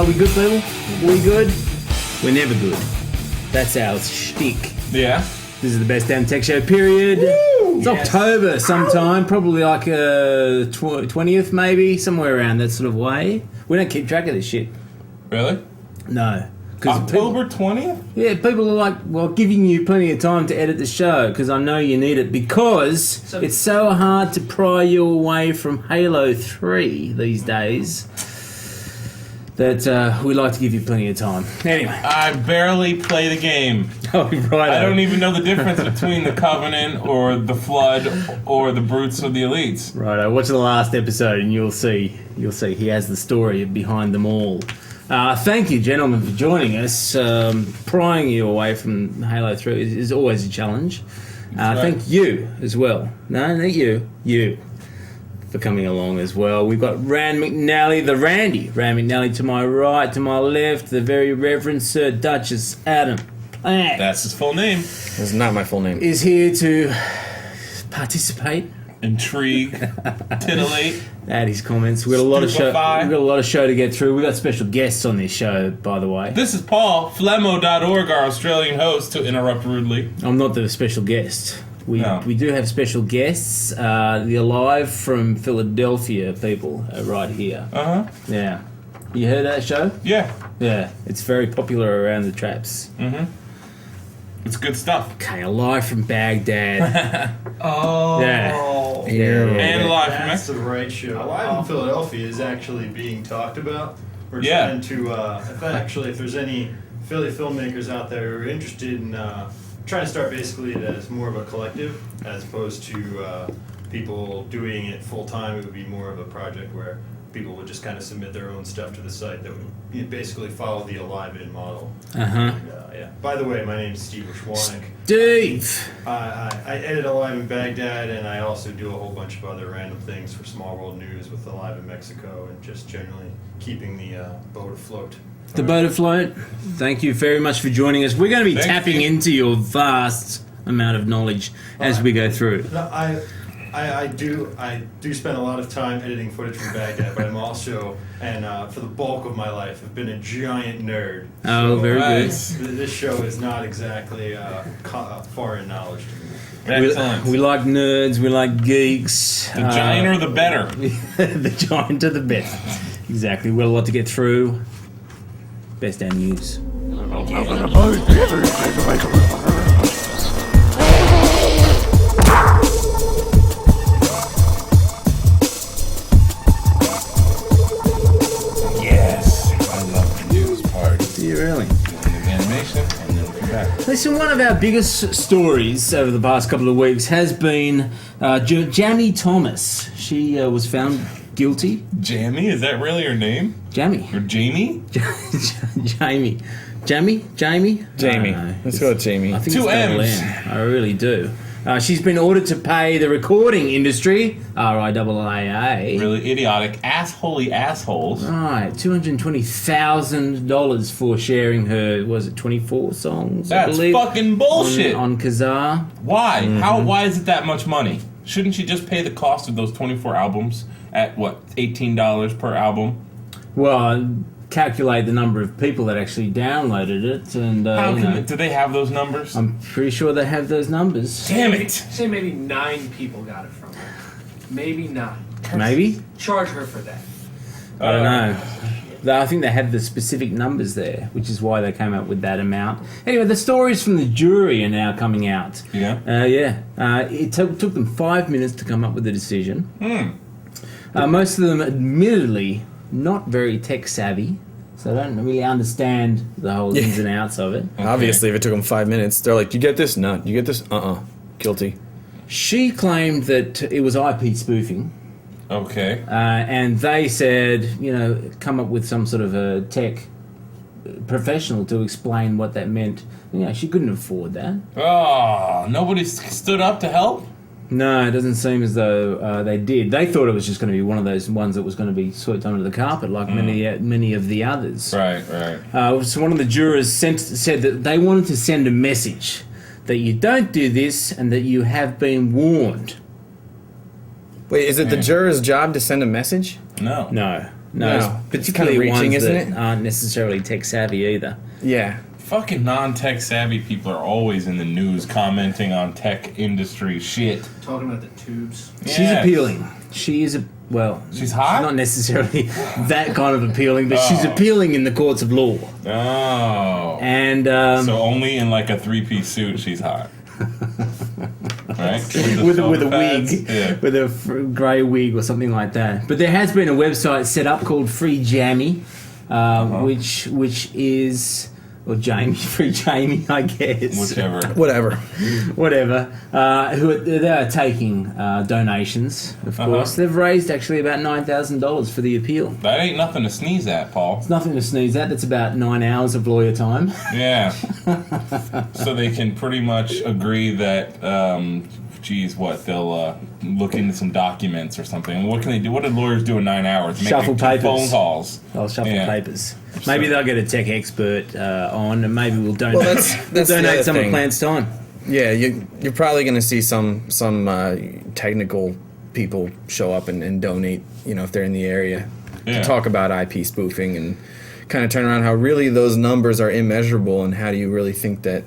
We good, people? We good? We're never good. That's our shtick. Yeah. This is the best damn tech show, period. Woo! It's October sometime, probably like 20th maybe, somewhere around that sort of way. We don't keep track of this shit. Really? No. 'Cause October 20th? Yeah, people are like, well, giving you plenty of time to edit the show because I know you need it because it's so hard to pry you away from Halo 3 these days that we like to give you plenty of time. Anyway. I barely play the game. Oh, right. I don't even know the difference between the Covenant or the Flood or the Brutes or the Elites. Right, watch the last episode and you'll see he has the story behind them all. Thank you, gentlemen, for joining us. Prying you away from Halo 3 is always a challenge. Right. Thank you as well. No, not you. You. For coming along as well. We've got Rand McNally, the Randy. Rand McNally to my right, to my left, the very Reverend Sir Duchess Adam Plant. That's his full name. That's not my full name. Is here to participate. Intrigue. Titillate. Add his comments. We've got a lot of show. We've Stupefy. got a lot of show to get through. We've got special guests on this show, by the way. This is Paul, Flemmo.org, our Australian host, to interrupt rudely. I'm not the special guest. We No. we do have special guests. The Alive from Philadelphia people are right here. Uh-huh. Yeah. You heard that show? Yeah. Yeah. It's very popular around the traps. Mm-hmm. It's good stuff. Okay, Alive from Baghdad. Oh. Yeah. And live from That's Mexico. the right show. Alive in Philadelphia is actually being talked about. We're Yeah. trying to, if there's any Philly filmmakers out there who are interested in trying to start basically it as more of a collective as opposed to people doing it full time. It would be more of a project where people would just kind of submit their own stuff to the site that would basically follow the Alive In model. Uh-huh. And, yeah. By the way, my name's Steve Schwanek. Steve! I edit Alive in Baghdad, and I also do a whole bunch of other random things for Small World News with Alive in Mexico, and just generally keeping the boat afloat. The boat afloat. Thank you very much for joining us. We're going to be Thank tapping you. into your vast amount of knowledge as we go through. No, I do spend a lot of time editing footage from Baghdad, but I'm also, and for the bulk of my life, have been a giant nerd. Oh, very Nice. This show is not exactly foreign knowledge to me. Excellent. We like nerds, we like geeks. The giant or the better. The giant or the best. Exactly. We've got a lot to get through. Best damn news. Yes. I love the news part. Do you really? The animation, and then we come back. Listen, one of our biggest stories over the past couple of weeks has been Jamie Thomas. She was found guilty. Jamie? Is that really her name? Jamie. Or Jamie? Jamie. Jamie? Jamie? Jamie. I don't know. Let's go with Jamie. I think Two it's double M's. M. I really do. She's been ordered to pay the recording industry, RIAA. Really idiotic, assholey assholes. Right, $220,000 for sharing her, was it 24 songs? I That's believe, fucking bullshit. On Kazaa. Why? Why is it that much money? Shouldn't she just pay the cost of those 24 albums at, what, $18 per album? Well, calculate the number of people that actually downloaded it, and How you can know, do they have those numbers? I'm pretty sure they have those numbers. Damn it! Say maybe 9 people got it from her. Maybe 9. Maybe? Charge her for that. I don't know. I think they had the specific numbers there, which is why they came up with that amount. Anyway, the stories from the jury are now coming out. Yeah? It took them 5 minutes to come up with a decision. Hmm. Most of them, admittedly, not very tech savvy, so they don't really understand the whole ins and outs of it. Obviously, if it took them 5 minutes, they're like, you get this? No. You get this? Guilty. She claimed that it was IP spoofing. Okay. And they said, come up with some sort of a tech professional to explain what that meant. She couldn't afford that. Oh, nobody stood up to help? No, it doesn't seem as though they did. They thought it was just going to be one of those ones that was going to be swept under the carpet like many of the others. Right. So one of the jurors said that they wanted to send a message that you don't do this and that you have been warned. Wait, is it the juror's job to send a message? No. No. No, No, it's particularly kinda reaching, ones isn't that it? aren't necessarily tech savvy either. Yeah. Fucking non-tech savvy people are always in the news commenting on tech industry shit. Talking about the tubes. She's Yes. appealing. She is She's hot? not necessarily that kind of appealing, but she's appealing in the courts of law. Oh. And So only in like a 3-piece suit she's hot. Right? with a shoulder pads? wig, Yeah. with a grey wig or something like that. But there has been a website set up called Free Jammy, which is. Or Jamie, Free Jamie, I guess. Whichever. Whatever. Whatever. They are taking donations, of course. They've raised actually about $9,000 for the appeal. That ain't nothing to sneeze at, Paul. It's nothing to sneeze at. That's about 9 hours of lawyer time. Yeah. So they can pretty much agree that, they'll look into some documents or something. What can they do? What did lawyers do in 9 hours? Shuffle papers. Phone calls. I'll shuffle Yeah. papers. Maybe they'll get a tech expert on, and maybe we'll donate. Well, that's the donate other some of thing. Plant's time. Yeah, you're probably going to see some technical people show up and donate, if they're in the area, Yeah. to talk about IP spoofing and kind of turn around how really those numbers are immeasurable and how do you really think that,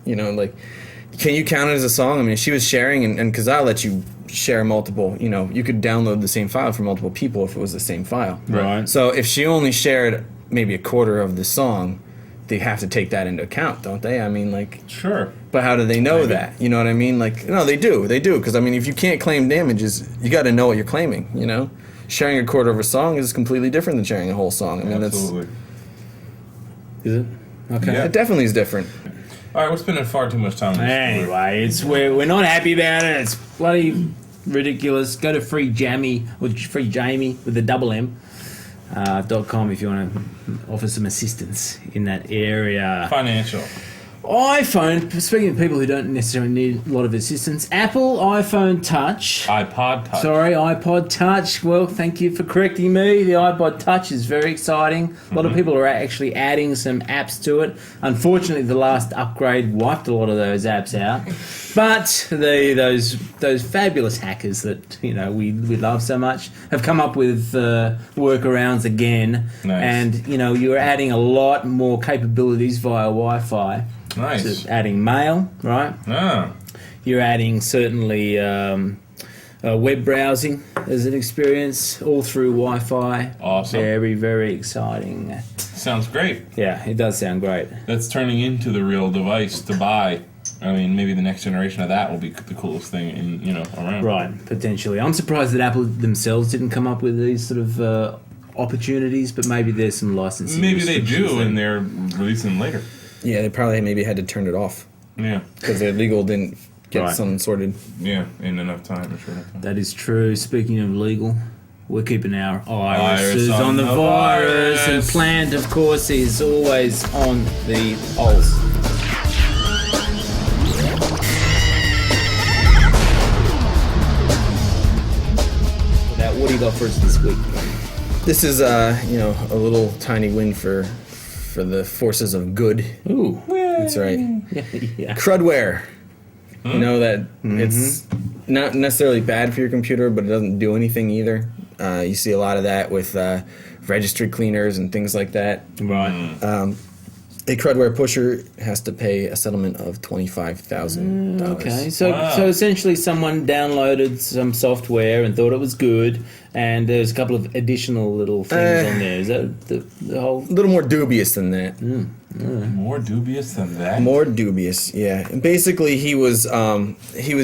can you count it as a song? I mean, she was sharing, and because I'll let you share multiple, you could download the same file for multiple people if it was the same file. Right. So if she only shared maybe a quarter of the song, they have to take that into account, don't they? I mean, Sure. but how do they know that? You know what I mean? No, they do. They do. Because, I mean, if you can't claim damages, you got to know what you're claiming, Sharing a quarter of a song is completely different than sharing a whole song. I mean, Absolutely. Is it? Okay. Yeah. it definitely is different. All right, we're spending far too much time on this. Anyway, we're not happy about it. It's bloody ridiculous. Go to Free Jammy or Free Jamie with the double M. .com if you want to offer some assistance in that area. Financial. iPhone, speaking of people who don't necessarily need a lot of assistance, Apple iPhone Touch. iPod Touch. Sorry, iPod Touch. Well, thank you for correcting me. The iPod Touch is very exciting. A lot of people are actually adding some apps to it. Unfortunately, the last upgrade wiped a lot of those apps out. But those fabulous hackers that we love so much have come up with workarounds again. Nice. And you're adding a lot more capabilities via Wi-Fi. Nice. So adding mail, right? Ah. You're adding certainly web browsing as an experience all through Wi-Fi. Awesome. Very, very exciting. Sounds great. Yeah, it does sound great. That's turning into the real device to buy. I mean, maybe the next generation of that will be the coolest thing around. Right, potentially. I'm surprised that Apple themselves didn't come up with these sort of opportunities, but maybe there's some licensing. Maybe they restrictions do, there. and they're releasing them later. Yeah, they probably maybe had to turn it off Yeah. because their legal didn't get Right. something sorted. Yeah, in enough time or short enough time. That is true. Speaking of legal, we're keeping our Iris irises on on the the virus. And virus. Plant, of course, is always on the pulse. Now, what do you got for us this week? This is a little tiny win for the forces of good. Ooh. That's right. Yeah. Crudware. You know that it's not necessarily bad for your computer, but it doesn't do anything either. You see a lot of that with registry cleaners and things like that. Right. A crudware pusher has to pay a settlement of $25,000. Okay, so Wow. so essentially someone downloaded some software and thought it was good, and there's a couple of additional little things on there. Is that the whole... A little more dubious than that. More dubious than that? More dubious, yeah. And basically, he was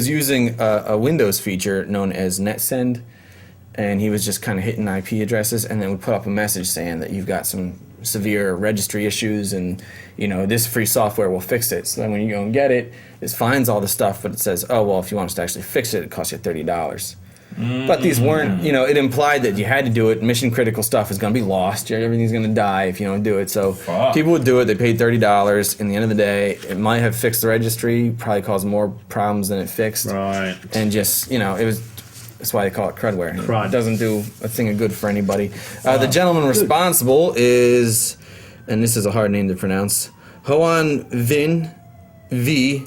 using a Windows feature known as NetSend, and he was just kind of hitting IP addresses, and then would put up a message saying that you've got some severe registry issues, and this free software will fix it. So then when you go and get it, it finds all the stuff, but it says, oh well, if you want us to actually fix it, it costs you $30. But these weren't, it implied that you had to do it. Mission critical stuff is going to be lost. Everything's going to die if you don't do it. So Fuck. people would do it. They paid $30. In the end of the day, it might have fixed the registry, probably caused more problems than it fixed. Right. And just, it was... That's why they call it crudware. Crud. It doesn't do a thing of good for anybody. The gentleman responsible is, and this is a hard name to pronounce, Hoan Vin V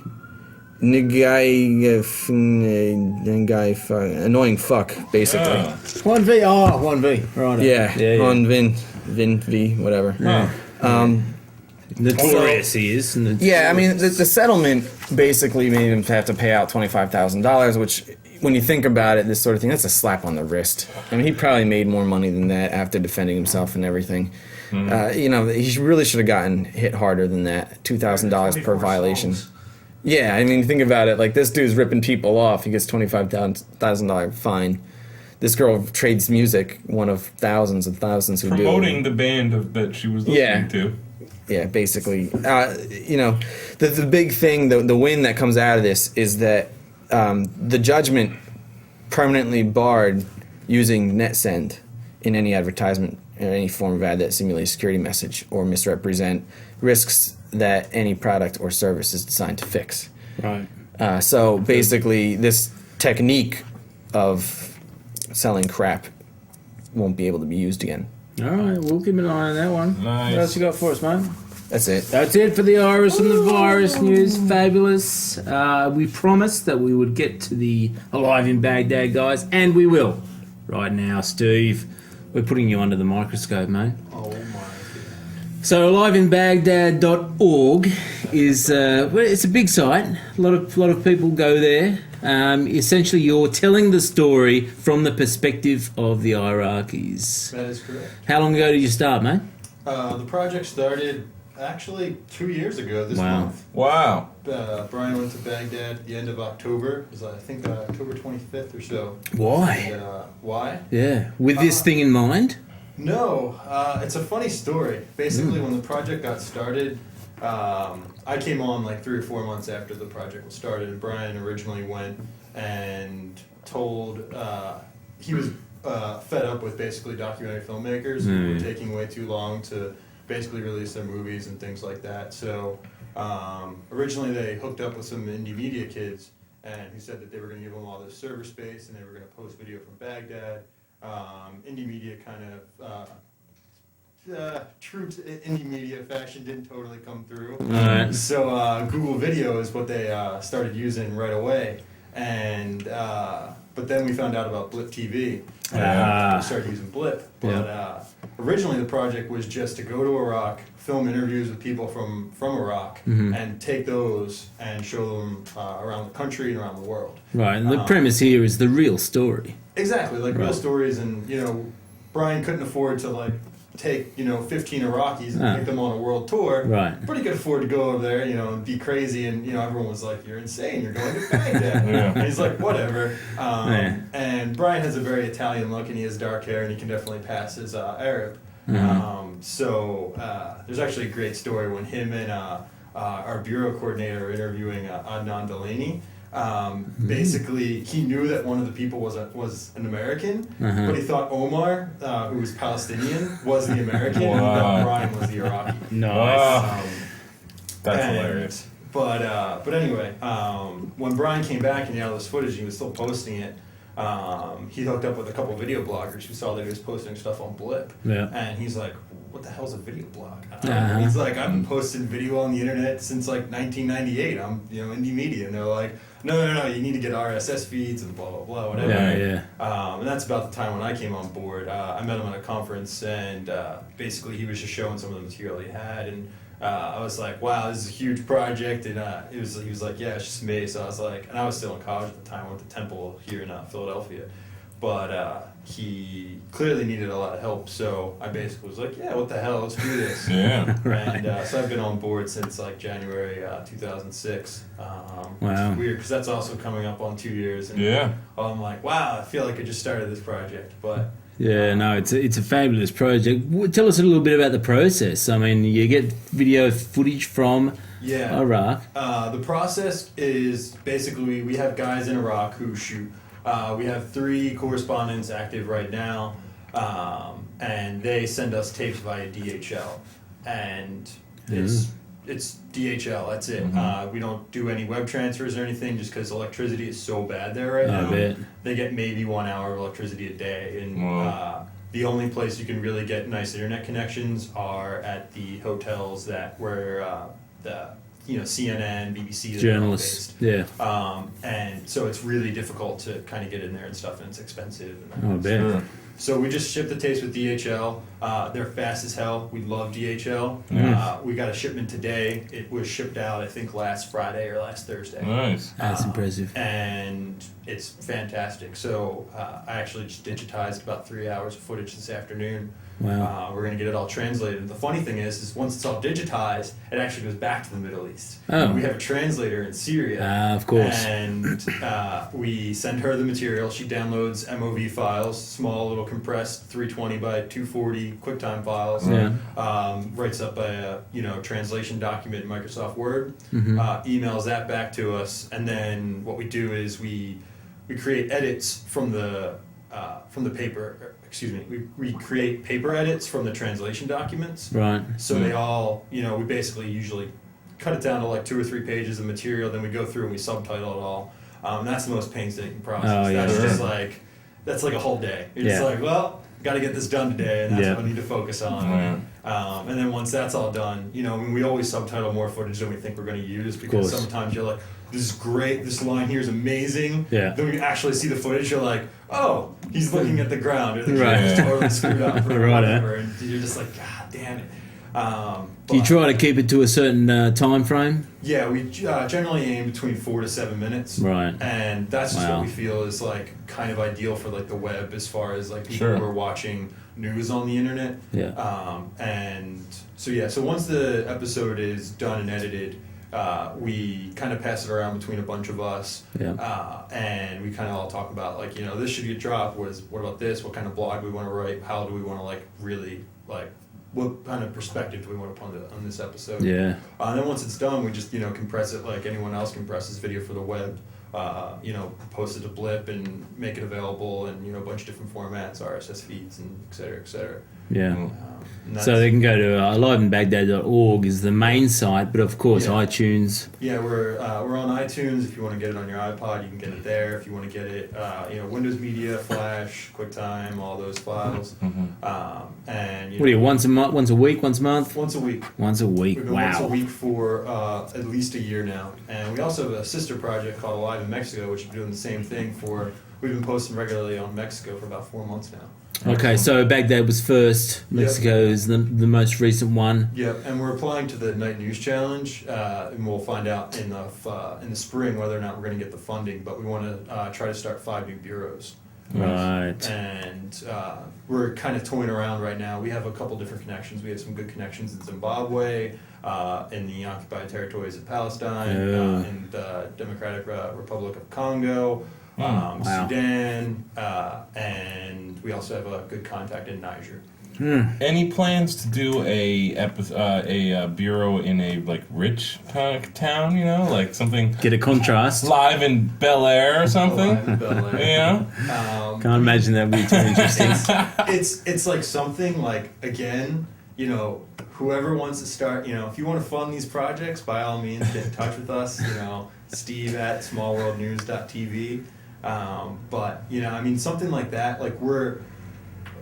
annoying fuck, basically. Oh. 1v. Oh, 1v. Right. Yeah, on Vin V, whatever. Yeah. Notorious he is. Yeah, I mean, the settlement basically made him have to pay out $25,000, which, when you think about it, this sort of thing, that's a slap on the wrist. I mean, he probably made more money than that after defending himself and everything. You know, he really should have gotten hit harder than that. $2,000 per 24 violation. songs. Yeah, I mean, think about it. Like, this dude's ripping people off. He gets $25,000 fine. This girl trades music, one of thousands and thousands who Promoting do. the band that she was listening to. Yeah, basically. You know, the big thing, the win that comes out of this is that the judgment permanently barred using NetSend in any advertisement or any form of ad that simulates a security message or misrepresent risks that any product or service is designed to fix. Right. So basically, this technique of selling crap won't be able to be used again. All right, we'll keep an eye on that one. Nice. What else you got for us, mate? That's it. That's it for the Iris and the Virus news. Fabulous. We promised that we would get to the Alive in Baghdad guys, and we will. Right now, Steve, we're putting you under the microscope, mate. Oh my. So aliveinbaghdad.org is well, it's a big site. A lot of people go there. Essentially, you're telling the story from the perspective of the Iraqis. That is correct. How long ago did you start, mate? The project started actually 2 years ago this Wow. month. Wow. Brian went to Baghdad at the end of October. It was, I think, October 25th or so. Why? And, why? Yeah, with this thing in mind. No, it's a funny story. Basically, when the project got started, I came on like 3 or 4 months after the project was started. And Brian originally went and told he was fed up with basically documentary filmmakers who were taking way too long to basically release their movies and things like that. So originally they hooked up with some indie media kids, and he said that they were going to give them all this server space and they were going to post video from Baghdad. Indie media kind of true to indie media fashion didn't totally come through. Alright. So Google Video is what they started using right away, and but then we found out about Blip TV. And we started using Blip, but originally the project was just to go to Iraq, film interviews with people from Iraq, and take those and show them around the country and around the world. Right, and the premise here is the real story. Exactly, like real Right. stories, and Brian couldn't afford to like take 15 Iraqis and take them on a world tour. Right. But he could afford to go over there, and be crazy, and everyone was like, "You're insane! You're going to Baghdad." Yeah. And he's like, "Whatever." Yeah. And Brian has a very Italian look, and he has dark hair, and he can definitely pass as Arab. So there's actually a great story when him and our bureau coordinator are interviewing Adnan Delaney. Basically, he knew that one of the people was an American, but he thought Omar, who was Palestinian, was the American, and that Brian was the Iraqi. Wow. That's And- hilarious. But anyway, when Brian came back and he had all this footage, he was still posting it. He hooked up with a couple video bloggers who saw that he was posting stuff on Blip, Yeah. and he's like, "What the hell's a video blog?" Uh-huh. He's like, "I've been posting video on the internet since like 1998. I'm indie media," and they're like, "No, you need to get RSS feeds and blah blah blah whatever." Yeah. And that's about the time when I came on board. I met him at a conference, and basically he was just showing some of the material he had, and I was like, "Wow, this is a huge project," and he was like, "Yeah, it's just me." So I was like, and I was still in college at the time. I went to Temple here in Philadelphia, but he clearly needed a lot of help. So I basically was like, "Yeah, what the hell? Let's do this." Yeah. And so I've been on board since like January 2006. Which Wow. is weird because that's also coming up on 2 years. And Yeah. I'm like, wow, I feel like I just started this project, but Yeah, no, it's a fabulous project. Tell us a little bit about the process. I mean, you get video footage from yeah. Iraq. The process is basically we have guys in Iraq who shoot. We have 3 correspondents active right now, and they send us tapes via DHL, and it's DHL. That's it. We don't do any web transfers or anything, just because electricity is so bad there right now. I bet. They get maybe 1 hour of electricity a day, and Wow. the only place you can really get nice internet connections are at the hotels where the CNN, BBC, Journalists. Yeah. and so it's really difficult to kind of get in there and stuff, and it's expensive. And Oh, I bet. Sure. So we just shipped the tapes with DHL. They're fast as hell. We love DHL. We got a shipment today. It was shipped out, I think, last Friday or last Thursday. Nice. That's impressive. And it's fantastic. So I actually just digitized about 3 hours of footage this afternoon. Wow. We're going to get it all translated. The funny thing is once it's all digitized, it actually goes back to the Middle East. Oh. We have a translator in Syria. Of course. And we send her the material. She downloads MOV files, small little compressed 320 by 240 QuickTime files. Yeah. Writes up a translation document in Microsoft Word. Mm-hmm. Emails that back to us, and then what we do is we create edits from the paper. Excuse me. We create paper edits from the translation documents. Right. So they all, we basically usually cut it down to like 2 or 3 pages of material. Then we go through and we subtitle it all. And that's the most painstaking process. Oh, yeah, that's sure. just that's like a whole day. You're just Yeah. like, well, got to get this done today, and that's Yeah. what I need to focus on. And then once that's all done, we always subtitle more footage than we think we're going to use, because course. sometimes you're like, this is great, this line here is amazing. Yeah. Then when you actually see the footage, you're like, oh, he's looking at the ground, or the Right. camera's totally screwed up, or Right, whatever, and you're just like, God damn it. Do you But- try to keep it to a certain time frame? Yeah, we generally aim between 4 to 7 minutes. Right. And that's just Wow. what we feel is kind of ideal for the web, as far as people Sure. who are watching news on the internet. Yeah. And so once the episode is done and edited, we kind of pass it around between a bunch of us. Yeah. And we kind of all talk about this should get dropped. What about this? What kind of blog do we want to write? How do we want to really what kind of perspective do we want to put on this episode? Yeah. And then once it's done, we just compress it like anyone else compresses video for the web. Post it to Blip and make it available in a bunch of different formats, RSS feeds, and et cetera, et cetera. Yeah. And So they can go to aliveinbaghdad.org is the main site, but of course Yeah. iTunes. Yeah, we're on iTunes. If you want to get it on your iPod, you can get it there. If you want to get it, Windows Media, Flash, QuickTime, all those files. And What are you, once a month, once a week, once a month? once a week. Once a week. We've been once a Wow. week for at least a year now. And we also have a sister project called Alive in Mexico, which is doing the same thing we've been posting regularly on Mexico for about 4 months now. Okay, so Baghdad was first. Mexico is the most recent one. Yep, and we're applying to the Night News Challenge, and we'll find out in the spring whether or not we're going to get the funding. But we want to try to start 5 new bureaus. Right. And we're kind of toying around right now. We have a couple different connections. We have some good connections in Zimbabwe, in the occupied territories of Palestine, Yeah. in the Democratic Republic of Congo, Wow. Sudan, and we also have a good contact in Niger. Any plans to do a bureau in a rich kind of town? Something Get a contrast. live in Bel Air or something. Alive in Bel Air. Yeah. Can't imagine that would be too interesting. It's like something again, whoever wants to start, if you want to fund these projects, by all means get in touch with us, Steve at smallworldnews.tv. But something like that,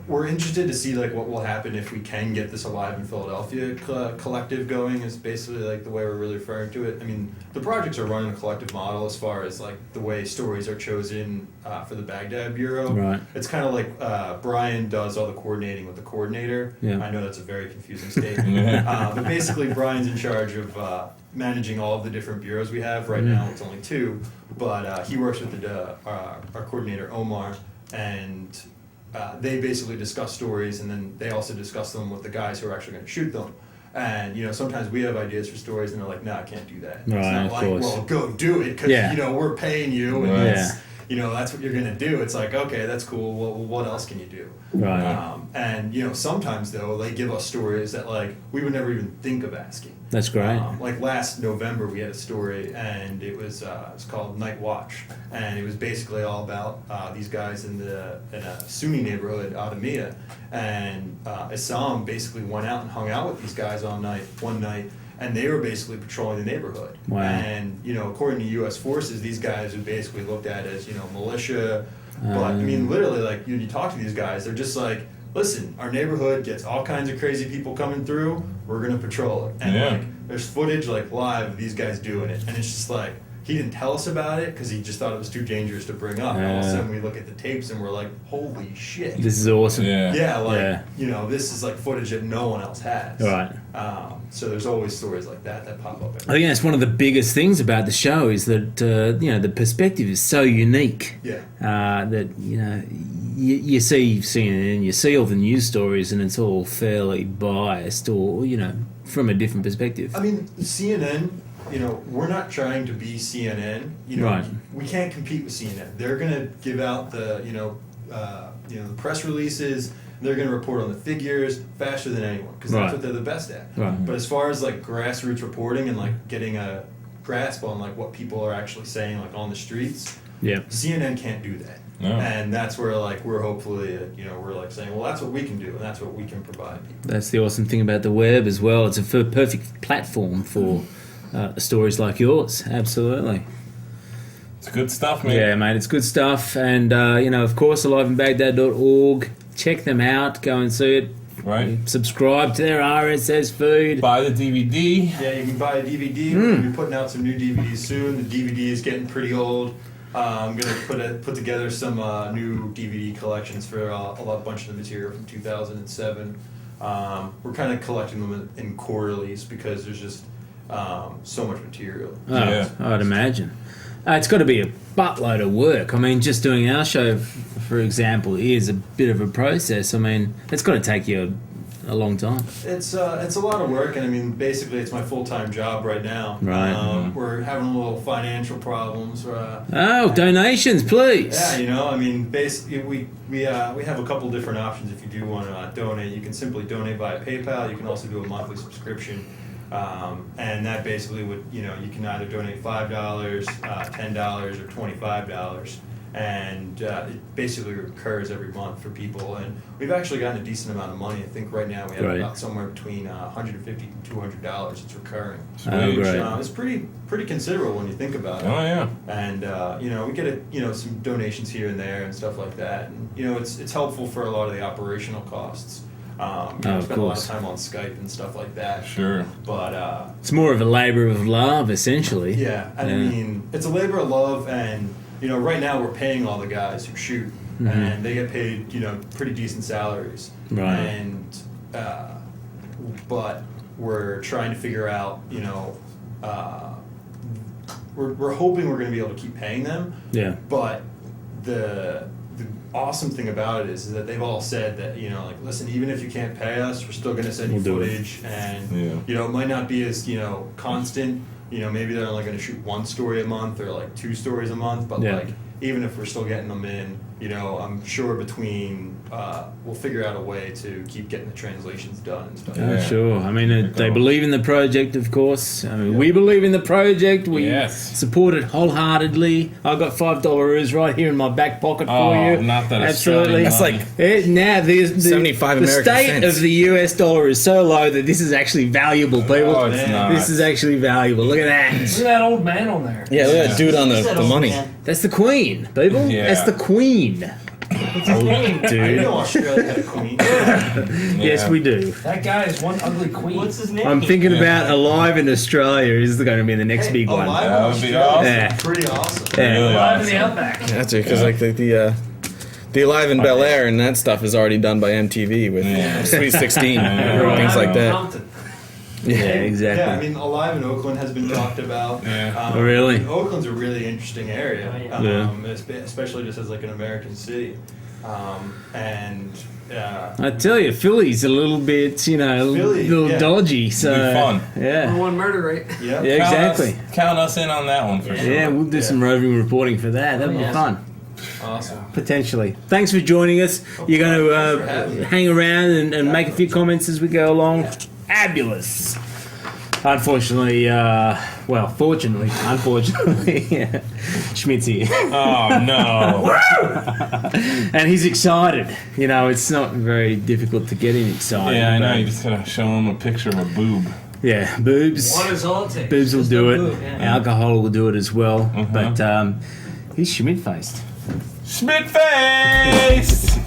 we're interested to see what will happen if we can get this Alive in Philadelphia collective going, is basically the way we're really referring to it. The projects are run in a collective model as far as the way stories are chosen for the Baghdad Bureau. Right. It's kind of like Brian does all the coordinating with the coordinator. Yeah. I know that's a very confusing statement. But basically Brian's in charge of managing all of the different bureaus we have. Right now it's only 2, but he works with our coordinator Omar, and they basically discuss stories, and then they also discuss them with the guys who are actually going to shoot them. And sometimes we have ideas for stories, and they're like, "No, I can't do that." It's Right, not of like, course. "Well, go do it," because Yeah. we're paying you, and Right. that's that's what you're going to do. It's like, okay, that's cool. Well, what else can you do? Right. And sometimes though they give us stories that we would never even think of asking. That's great. Last November we had a story, and it was it's called Night Watch, and it was basically all about these guys in a Sunni neighborhood, Adamia, and Assam basically went out and hung out with these guys one night, and they were basically patrolling the neighborhood. Wow. And according to U.S. forces, these guys are basically looked at as militia. But literally, you talk to these guys, they're just like, listen, our neighborhood gets all kinds of crazy people coming through. We're gonna patrol it, and Yeah. there's footage like live of these guys doing it, and it's just like he didn't tell us about it because he just thought it was too dangerous to bring up. And all of a sudden we look at the tapes and we're like, holy shit. This is awesome. Yeah. You know, this is like footage that no one else has. Right. So there's always stories like that pop up. I think that's one of the biggest things about the show is that the perspective is so unique. Yeah. That you see CNN, you see all the news stories, and it's all fairly biased, or from a different perspective. I mean, CNN. We're not trying to be CNN. Right. We can't compete with CNN. They're gonna give out the the press releases. They're gonna report on the figures faster than anyone because that's what they're the best at. Right. But as far as like grassroots reporting and like getting a grasp on like what people are actually saying like on the streets, CNN can't do that. No. And that's where like we're hopefully we're like saying, well, that's what we can do and that's what we can provide people. That's the awesome thing about the web as well. It's a perfect platform for stories like yours. Absolutely. It's good stuff, man. Yeah, mate, it's good stuff. And, of course, aliveinbaghdad.org. Check them out. Go and see it. Right. Subscribe to their RSS feed. Buy the DVD. Yeah, you can buy a DVD. We're going to be putting out some new DVDs soon. The DVD is getting pretty old. I'm going to put together some new DVD collections for a bunch of the material from 2007. We're kind of collecting them in quarterlies because there's just so much material. I'd imagine. It's got to be a buttload of work. I mean, just doing our show, for example, is a bit of a process. I mean, it's got to take you a long time. It's a lot of work, and I mean, basically, it's my full-time job right now. Right. We're having a little financial problems. Donations, please. Yeah, I mean, basically, we have a couple different options if you do want to donate. You can simply donate via PayPal. You can also do a monthly subscription. And that basically would, you can either donate $5, $10, or $25, and it basically recurs every month for people. And we've actually gotten a decent amount of money. I think right now we have about somewhere between $150 and $200. It's recurring, which is pretty considerable when you think about it. Oh yeah. And we get some donations here and there and stuff like that. And it's helpful for a lot of the operational costs. Spend a lot of time on Skype and stuff like that. Sure. But it's more of a labor of love, essentially. Yeah, I mean, it's a labor of love, and right now we're paying all the guys who shoot, and they get paid, pretty decent salaries. Right. And but we're trying to figure out, we're hoping we're going to be able to keep paying them. Yeah. But the awesome thing about it is that they've all said that listen, even if you can't pay us, we're still going to send you footage, and it might not be as constant. Maybe they're only going to shoot one story a month or like 2 stories a month, but like even if we're still getting them in, I'm sure between we'll figure out a way to keep getting the translations done and stuff. Oh, sure. I mean, they believe in the project, of course. I mean, we believe in the project. We support it wholeheartedly. I've got $5 right here in my back pocket for you. Not that absolutely. That's like now the 75 the American state cents. of the US dollar is so low that this is actually valuable, people. Oh, it's not. This is actually valuable. Look at that. Look at that old man on there. Yeah, look at that dude on Who's that the old money. man? That's the Queen, people. Yeah. That's the Queen. What's his name? Dude. Australia had a queen. Yes, we do. That guy is one ugly queen. What's his name? I'm thinking about Alive in Australia is going to be the next big one. Alive in That would be Australia awesome. is Yeah. pretty awesome. Yeah. Really Live in the awesome. Outback. That's it, because like the Alive in Bel Air and that stuff is already done by MTV with Sweet 16 and things like that. Compton. Yeah, exactly. Yeah, I mean, Alive in Oakland has been talked about. Yeah. Oh, really? Oakland's a really interesting area, especially just as like an American city. I tell you, Philly's a little bit, Philly, dodgy. So It'll be fun. Yeah. Number one murder rate. yeah. Yeah, exactly. Count us in on that one for sure. Yeah, we'll do some roving reporting for that. That'll be yeah. fun, Awesome. potentially. Thanks for joining us. You're going Thanks for having to me. hang around and make a few comments as we go along. Fabulous. Unfortunately, unfortunately, Schmidt's here. Oh no. And he's excited. It's not very difficult to get him excited. Yeah, I know. but- You just gotta show him a picture of a boob. Yeah, boobs. One is all it takes. Boobs will Just do a it. boob, yeah. Alcohol will do it as well. Mhm. But he's Schmidt-faced. Schmidt face.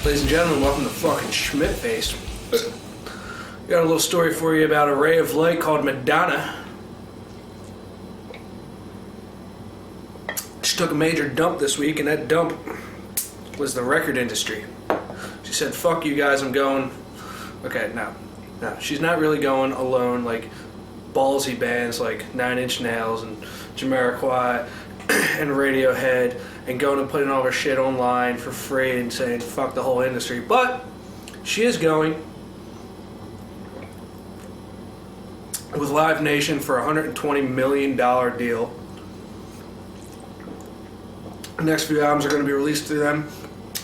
Ladies and gentlemen, welcome to fucking Schmidt Face. Got a little story for you about a ray of light called Madonna. She took a major dump this week, and that dump was the record industry. She said, fuck you guys, I'm going. Okay, no, she's not really going alone like ballsy bands like Nine Inch Nails and Jamiroquai and Radiohead and going and putting all her shit online for free and saying fuck the whole industry. But she is going with Live Nation for a $120 million deal. The next few albums are going to be released through them.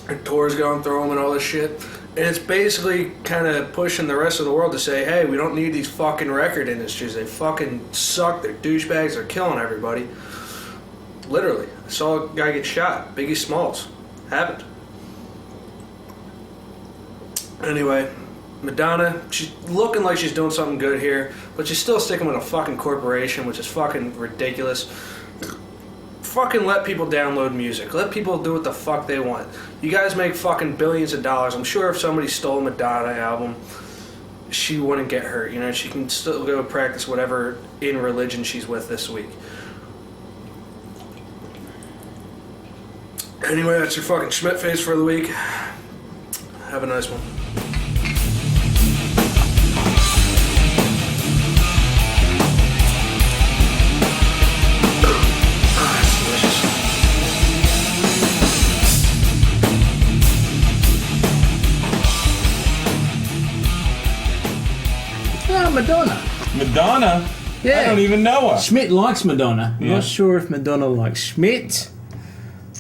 Her tour's going through them and all this shit. And it's basically kind of pushing the rest of the world to say, hey, we don't need these fucking record industries. They fucking suck. They're douchebags. They're killing everybody. Literally. I saw a guy get shot. Biggie Smalls. Happened. Anyway, Madonna, she's looking like she's doing something good here, but she's still sticking with a fucking corporation, which is fucking ridiculous. Fucking let people download music. Let people do what the fuck they want. You guys make fucking billions of dollars. I'm sure if somebody stole a Madonna album, she wouldn't get hurt. You know, she can still go practice whatever in religion she's with this week. Anyway, that's your fucking Schmidt face for the week. Have a nice one. Madonna? Yeah. I don't even know her. Schmidt likes Madonna. I'm Yeah. not sure if Madonna likes Schmidt.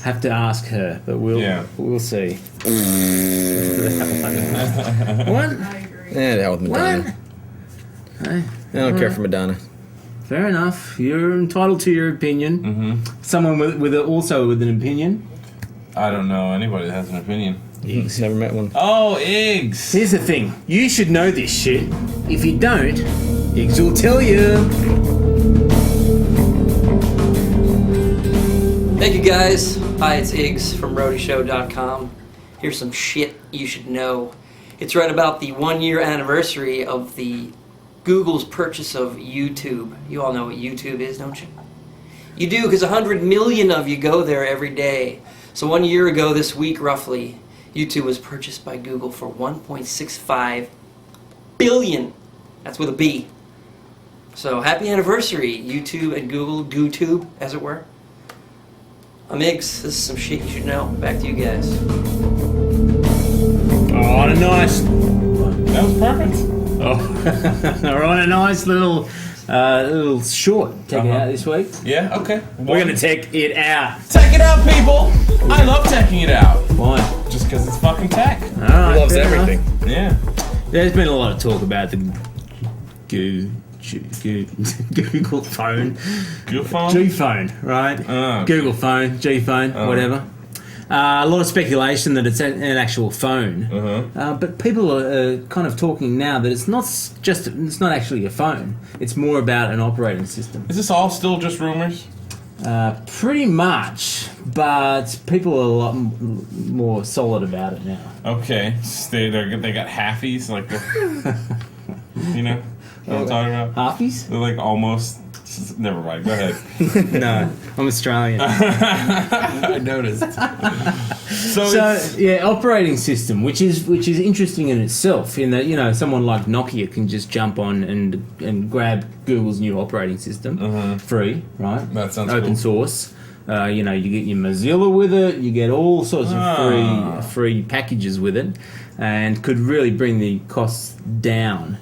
Have to ask her, but we'll see. What? I agree. Yeah, the hell with Madonna. What? I don't care for Madonna. Fair enough. You're entitled to your opinion. Mm-hmm. Someone also with an opinion. I don't know anybody that has an opinion. Iggs. Never met one. Oh, Iggs. Here's the thing. You should know this shit. If you don't, Iggs will tell you. Thank you guys. Hi, it's Iggs from RoadieShow.com. Here's some shit you should know. It's right about the 1-year anniversary of the Google's purchase of YouTube. You all know what YouTube is, don't you? You do, because 100 million of you go there every day. So 1 year ago this week, roughly, YouTube was purchased by Google for $1.65 billion. That's with a B. So happy anniversary, YouTube and Google, GooTube, as it were. I'm Iggs. This is some shit you should know. Back to you guys. Oh, nice. That was perfect. Oh, all right, a nice little short. Take it out this week. Yeah, okay. We're gonna take it out. Tech it out, people. I love teching it out. Why? Just because it's fucking tech. All right, He loves fair everything. enough. Yeah. There's been a lot of talk about the Google phone, Good phone? G phone, right? Google phone, G phone, whatever. A lot of speculation that it's an actual phone, but people are kind of talking now that it's not actually a phone. It's more about an operating system. Is this all still just rumors? Pretty much, but people are a lot more solid about it now. Okay. So they got halfies, like the, you know what I'm talking about? Halfies? They're like almost. Never mind. Go ahead. No, I'm Australian. I noticed. So Yeah, operating system, which is interesting in itself, in that someone like Nokia can just jump on and grab Google's new operating system free, right? That sounds open cool. source. You get your Mozilla with it. You get all sorts of free packages with it, and could really bring the costs down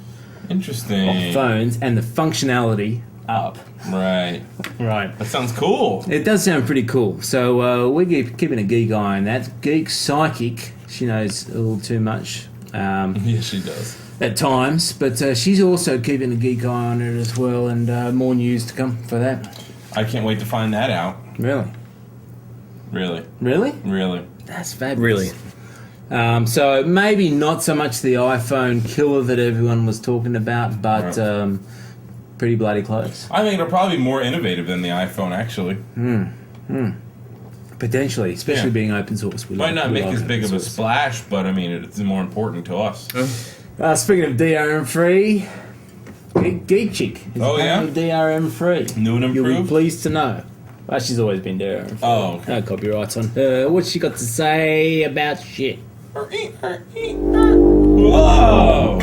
Interesting. of phones and the functionality up. Right. Right. That sounds cool. It does sound pretty cool. So we're keeping a geek eye on that. Geek Psychic, she knows a little too much Yes, she does. at times, but she's also keeping a geek eye on it as well, and more news to come for that. I can't wait to find that out. Really? Really. Really? That's fabulous. Really? So maybe not so much the iPhone killer that everyone was talking about, but pretty bloody close. I think it'll probably be more innovative than the iPhone, actually. Potentially, especially being open source. We Might not we make love as big open of a source. splash, but I mean, it's more important to us. Speaking of DRM free, Geek Chick is Oh, yeah? apparently DRM free. New and You'll be improved? pleased to know. Well, she's always been DRM free. Oh, okay. No copyrights on her. What's she got to say about shit? Whoa!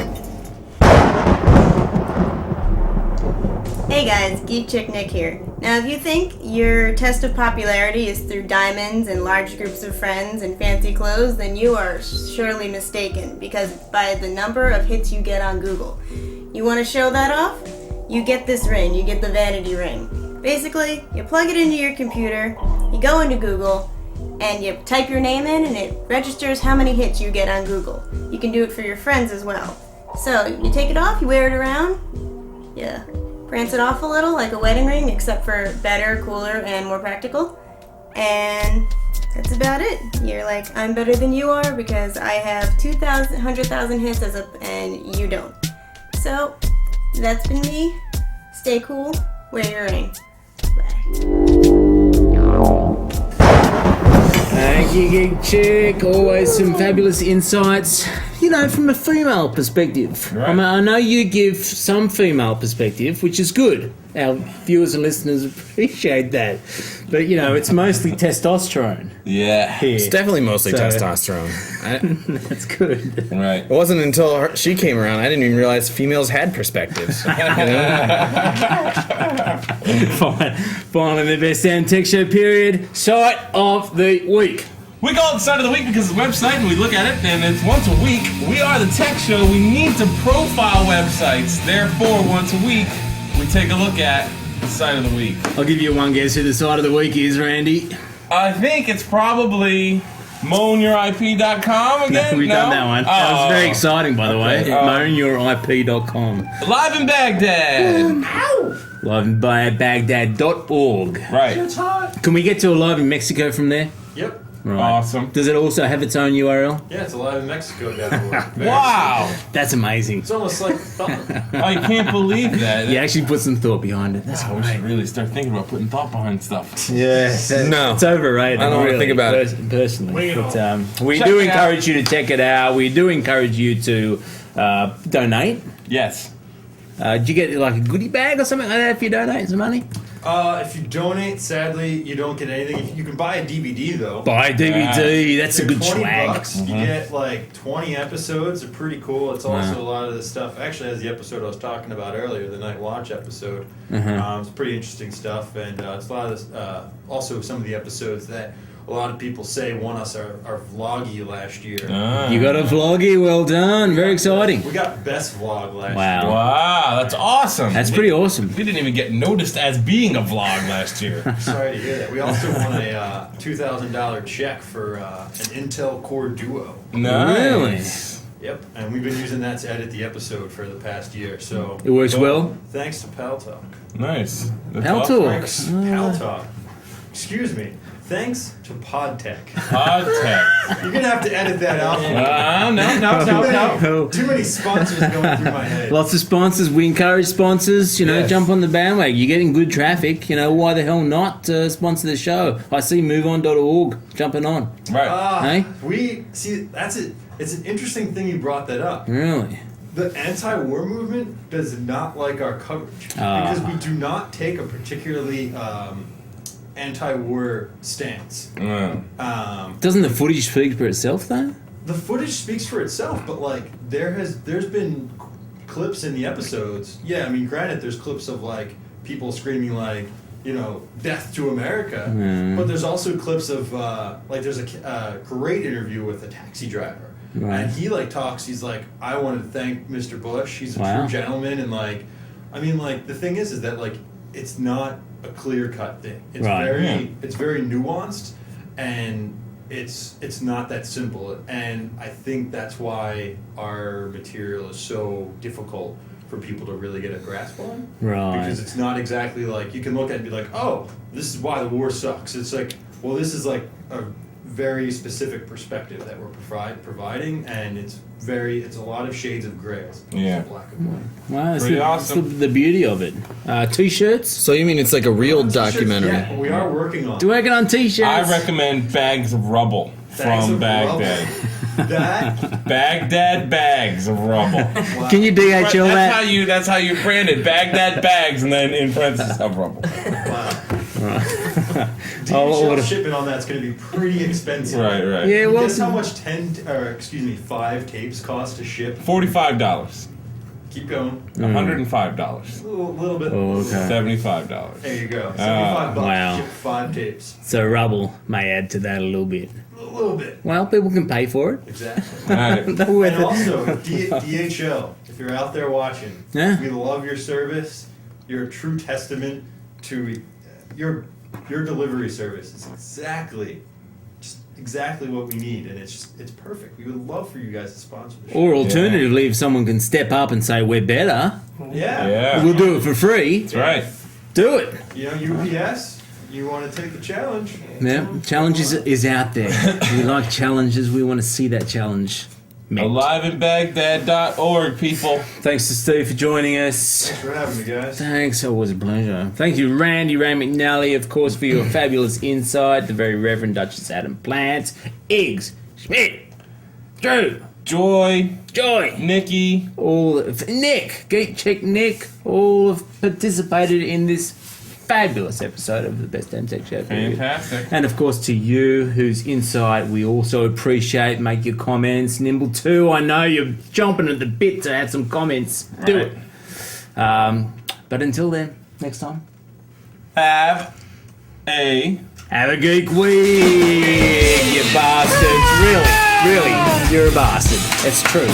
Hey guys, Geek Chick Nick here. Now, if you think your test of popularity is through diamonds and large groups of friends and fancy clothes, then you are surely mistaken, because it's by the number of hits you get on Google. You want to show that off? You get this ring, you get the vanity ring. Basically, you plug it into your computer, you go into Google, and you type your name in, and it registers how many hits you get on Google. You can do it for your friends as well. So, you take it off, you wear it around, yeah. Prance it off a little, like a wedding ring, except for better, cooler, and more practical. And that's about it. You're like, I'm better than you are because I have 100,000 hits and you don't. So, that's been me. Stay cool, wear your ring. Bye. Thank you, Geek Chick. Always some fabulous insights, from a female perspective. Right. I mean, I know you give some female perspective, which is good. Our viewers and listeners appreciate that. But, it's mostly testosterone Yeah. here. It's definitely mostly So- testosterone. That's good. Right. It wasn't until she came around I didn't even realize females had perspectives. Finally, the best damn tech show period. Site of the week. We call it Site of the Week because it's a website and we look at it and it's once a week. We are the tech show. We need to profile websites. Therefore, once a week, we take a look at the Site of the Week. I'll give you one guess who the site of the week is, Randy. I think it's probably moanyourip.com again. We've done that one. That was very exciting, by the way. Okay. Moanyourip.com. Live in Baghdad. LiveBaghdad.org. Right. Can we get to a live in Mexico from there? Yep. Right. Awesome. Does it also have its own URL? Yeah, it's alive in Mexico. Wow. That's amazing. It's almost like I can't believe that. You actually put some thought behind it. That's Oh, we should really start thinking about putting thought behind stuff. Yeah, No. it's overrated. I don't wanna really, think about it. personally. Wing it But, all. we Check do it encourage you to check it out. We do encourage you to donate. Yes. Do you get like a goodie bag or something like that if you donate some money? if you donate, sadly, you don't get anything. You can buy a DVD though. Buy a DVD. That's a They're good $20. swag. You get like 20 episodes. They're pretty cool. It's also a lot of the stuff. Actually, as the episode I was talking about earlier, the Night Watch episode. It's pretty interesting stuff, and it's a lot of this. Also, some of the episodes that a lot of people say won us our vloggy last year. You got a vloggy. Well done. Very exciting. We got best vlog last year. Wow. Wow, that's awesome. That's pretty awesome. We didn't even get noticed as being a vlog last year. Sorry to hear that. We also won a $2,000 check for an Intel Core Duo. Nice. Yep, and we've been using that to edit the episode for the past year. So It works well. Thanks to Pal Talk. Nice. That's Pal awesome. Talk. Thanks, Pal Talk. Excuse me. Thanks to PodTech. Podtech. You're gonna have to edit that out. No. Too many sponsors going through my head. Lots of sponsors. We encourage sponsors. Yes. Jump on the bandwagon. You're getting good traffic. Why the hell not sponsor the show? I see MoveOn.org jumping on. Right. Hey? We see that's it. It's an interesting thing you brought that up. Really? The anti-war movement does not like our coverage because we do not take a particularly anti-war stance. Doesn't the footage speak for itself though? The footage speaks for itself, but there's been clips in the episodes. Yeah, I mean, granted, there's clips of people screaming death to America, but there's also clips of there's a great interview with a taxi driver. Right. And he talks. He's like, I wanted to thank Mr. Bush. He's a Wow. true gentleman, and the thing is that it's not a clear cut thing. It's Right. it's very nuanced, and it's not that simple. And I think that's why our material is so difficult for people to really get a grasp on. Right. Because it's not exactly you can look at it and be like, oh, this is why the war sucks. It's well, this is a very specific perspective that we're providing, and it's a lot of shades of gray as opposed Yeah. to black and white. Wow, that's Pretty the, awesome. that's the beauty of it. T-shirts. So you mean it's like a real documentary? Yeah, we are working on. Working on T-shirts. I recommend Bags of Rubble Bags from of Baghdad. That Baghdad Bags of Rubble. Can you DHL that? That's how you brand it. Baghdad Bags, and then in parentheses of Rubble. wow. I'll order. DHL shipment on that's going to be pretty expensive. Right. Yeah, well, Guess how much 5 tapes cost to ship? $45. Keep going. $105. A little bit. Oh, okay. $75. There you go. 75 bucks wow. to ship 5 tapes. So Rubble may add to that a little bit. A little bit. Well, people can pay for it. Exactly. Alright. They're worth And it. also, DHL, if you're out there watching, Yeah. we love your service. You're a true testament to your delivery service. It's exactly what we need, and it's perfect. We would love for you guys to sponsor the show. Or alternatively, if someone can step up and say we're better, Yeah. we'll do it for free. That's right. Do it. You know, UPS, you want to take the challenge. Yeah, challenge is out there. We like challenges. We want to see that challenge met. AliveInBaghdad.org, people. Thanks to Steve for joining us. Thanks for having me, guys. Thanks, it was a pleasure. Thank you, Rand McNally, of course, for your fabulous insight. The very Reverend Duchess Adam Plant, Iggs, Schmidt, Drew, Joy, Nikki, Nick, Geek Chick Nick, all have participated in this fabulous episode of the Best Damn Tech Show. Fantastic. And of course to you, whose insight we also appreciate. Make your comments. Nimble too, I know you're chomping at the bit to add some comments. Do it. But until then, next time, Have a geek week, you bastards. Really, you're a bastard. It's true.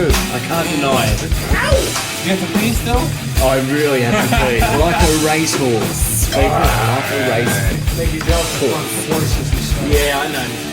I can't deny it. You have to pee still? I really have to pee. Like a racehorse. People, like a racehorse. Make you jealous of horses. Yeah, I know.